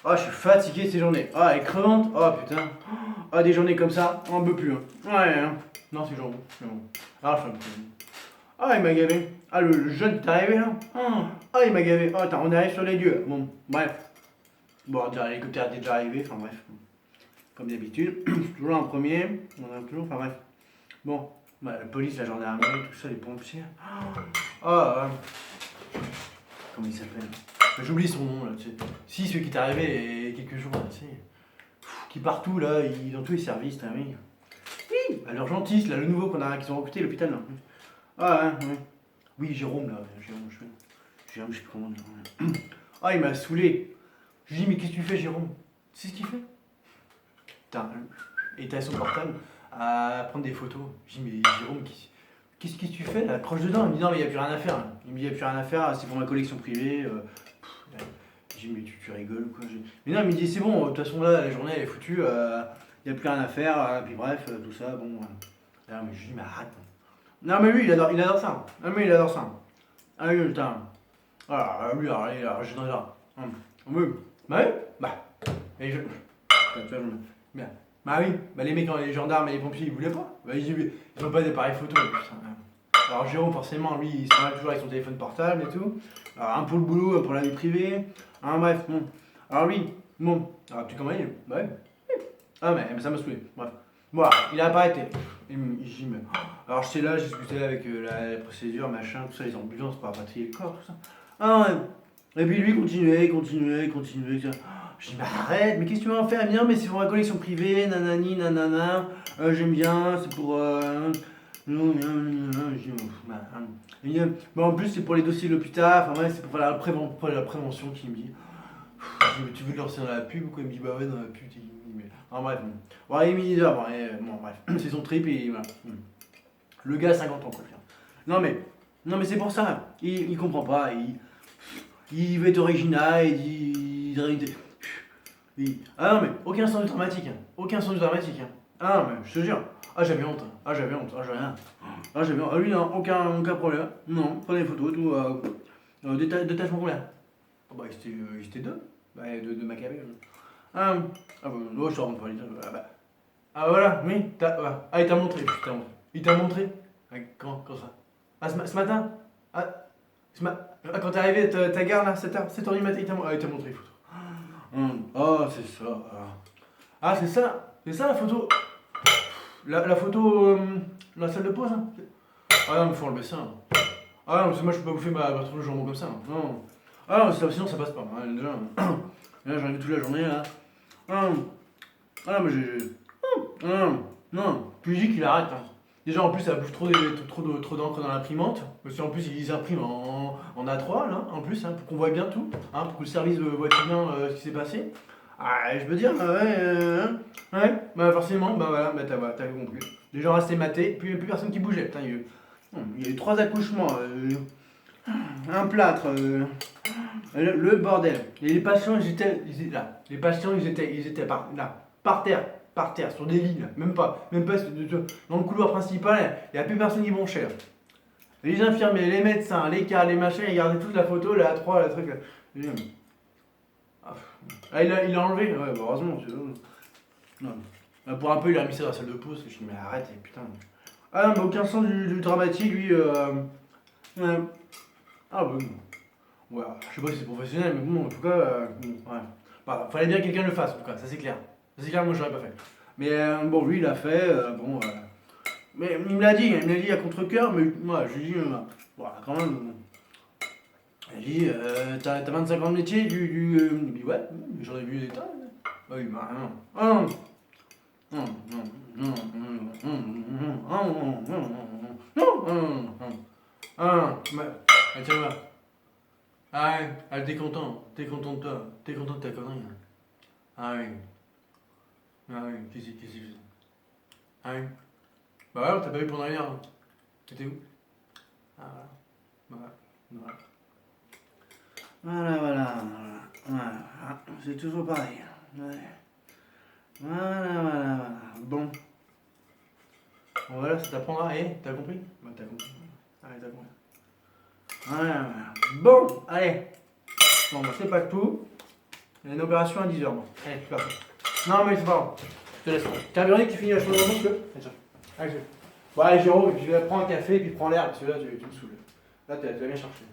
Ah, je suis fatigué de ces journées. Ah, elle est crevante. Ah, putain. Ah, des journées comme ça, on en peut plus. Hein. Ouais, hein. Non, c'est genre bon. C'est bon. Ah, je suis un peu. Ah, il m'a gavé. Ah, le jeune qui est arrivé là. Ah, il m'a gavé. Oh, attends, on arrive sur les lieux. Bon, bref. Bon, déjà, l'hélicoptère était déjà arrivé. Enfin, bref. Comme d'habitude. Toujours en premier. On a toujours. Enfin, bref. Bon. Bah, la police, la gendarmerie, tout ça, les pompiers. Ah, comment il s'appelle? J'oublie son nom là, tu sais. Si, celui qui est arrivé il y a quelques jours, là, tu sais. Qui partout là, dans tous les services, t'as vu. Oui, bah, l'urgentiste, là, le nouveau qu'ils ont recruté à l'hôpital là. Ah, ouais, ouais. Oui, Jérôme là, Jérôme, je sais plus comment dire. Ah, il m'a saoulé. Je lui dis, mais qu'est-ce que tu fais, Jérôme? Tu sais ce qu'il fait? Putain, il était à son portable à prendre des photos. Je dis, mais Jérôme, qu'est-ce que tu fais là? Croche dedans. Il me dit, non, mais il n'y a plus rien à faire. Il me dit, il n'y a plus rien à faire, c'est pour ma collection privée. Je dis, mais tu rigoles ou quoi? Mais non, il me dit, c'est bon, de toute façon, là, la journée, elle est foutue, il n'y a plus rien à faire, puis bref, tout ça, bon. Ah, mais je dis, mais arrête. Non, mais lui, il adore ça. Ah, mais il adore ça. Ah, oui, putain. Voilà, lui, alors, je suis là. Oui, bah oui, bah. Et je. Putain, tu vois, bien. Bah oui, bah les mecs, les gendarmes et les pompiers, ils voulaient pas. Bah, ils ont pas d'appareil photo, putain. Alors Jérôme, forcément, lui, il se travaille toujours avec son téléphone portable et tout. Alors, un pour le boulot, un pour la vie privée. Bref, bon. Alors lui, bon. Alors tu comment il est? Bah ouais. Ah mais ça m'a saoulé. Bref. Bon, alors, il a pas arrêté. Je dis, mais. Alors j'étais là, j'ai discuté avec la procédure, machin, tout ça, les ambulances pour rapatrier le corps, tout ça. Ah ouais. Et puis lui continuait. Ça. Je dis, mais arrête, mais qu'est-ce que tu vas en faire? Bien, mais c'est pour ma collection privée, nanani, nanana. J'aime bien, c'est pour. Non, non, non, non, je dis, bah, bon, en plus, c'est pour les dossiers de l'hôpital, enfin, ouais, c'est pour pour la prévention qui me dit. Je dis, mais tu veux le lancer dans la pub ou quoi? Il me dit, bah ouais, dans la pub. Mais... enfin, bref. Bon, allez, midi d'heure, bon, bref. C'est son trip et voilà. Le gars a 50 ans, quoi. Non, mais c'est pour ça. Il comprend pas. Il veut être original, ah non, mais aucun sens du dramatique. Hein. Aucun sens du dramatique. Hein. Ah non, mais je te jure. Ah, j'avais honte. Ah, j'avais honte. Ah, j'ai rien. Ah, j'avais honte. Ah, lui, non, aucun problème. Non, prenez des photos, tout. Détachement combien? Oh, bah, ils étaient deux. Bah, de Maccabée. Ah, bah, non, je rentre pas les deux. Ah, bah. Ah, voilà, oui. Ah, il t'a montré. Putain, il t'a montré. Ah, quand ça? Ah, ce matin? Ah, quand t'es arrivé, ta gare là, 7h du matin, il t'a montré les photos. Ah, c'est ça. Ah, c'est ça. C'est ça la photo. La photo, la salle de pause. Hein. Ah non, mais faut enlever ça. Hein. Ah non, parce que moi je peux pas bouffer ma patrouille de jambon comme ça. Hein. Non. Ah non, sinon ça passe pas. Hein, déjà, là j'en ai toute la journée là. Ah, ah mais j'ai. Non, non, puis je dis qu'il arrête. Hein. Déjà en plus ça bouffe trop d'encre dans l'imprimante. Parce qu'en plus ils impriment en A3 là, en plus, hein, pour qu'on voit bien tout. Hein, pour que le service voit bien ce qui s'est passé. Ah, je veux dire, ouais, bah forcément, bah voilà, bah t'as compris. Les gens restaient matés, puis il n'y avait plus personne qui bougeait. Putain, il y a eu 3 accouchements, un plâtre, le bordel. Et les patients, ils étaient là. Les patients, ils étaient là, par terre, sur des lits, là. Même pas dans le couloir principal, il n'y a plus personne qui bronchait. Là. Les infirmiers, les médecins, les cas, les machins, ils regardaient toute la photo, la A3, la truc. Là. Ah, il a enlevé, ouais, bah, heureusement. Non. Pour un peu, il a remis ça dans la salle de pause. Je dis, mais arrête, putain. Ah non, mais aucun sens du dramatique, lui. Ouais. Ah bah, ouais, je sais pas si c'est professionnel, mais bon, en tout cas, bon, ouais. Bah, fallait bien que quelqu'un le fasse, en tout cas, ça c'est clair. Ça c'est clair, moi j'aurais pas fait. Mais bon, lui, il l'a fait, bon. Mais il me l'a dit à contre-coeur, mais moi, je lui ai dit, voilà, quand même. Il dit, t'as 25 ans de métier, il dit, ouais, j'en ai vu des tas. Ah oui, bah non. Ah non. Non, tiens là. Ah ouais, t'es content. T'es content de toi. T'es content de ta connerie. Ah oui. Ah oui, qu'est-ce que c'est? Ah oui. Bah ouais, on t'a pas vu pendant une heure. T'étais où? Ah voilà. Voilà. Voilà. C'est toujours pareil. Ouais. Voilà. Bon. Bon, voilà, ça t'apprendra. T'as compris? Bah, t'as compris. Allez, t'as compris. Voilà. Bon, allez. Bon, bah, c'est pas tout. Il y a une opération à 10h, moi. Allez, tu vas. Non, mais c'est pas grave. Je te laisse. Tiens, Véronique, tu finis la chose dans le feu. Allez, bon, allez, Jérôme, je vais prendre un café et puis prends l'air, parce que là, tu me saoules. Là, tu vas bien chercher.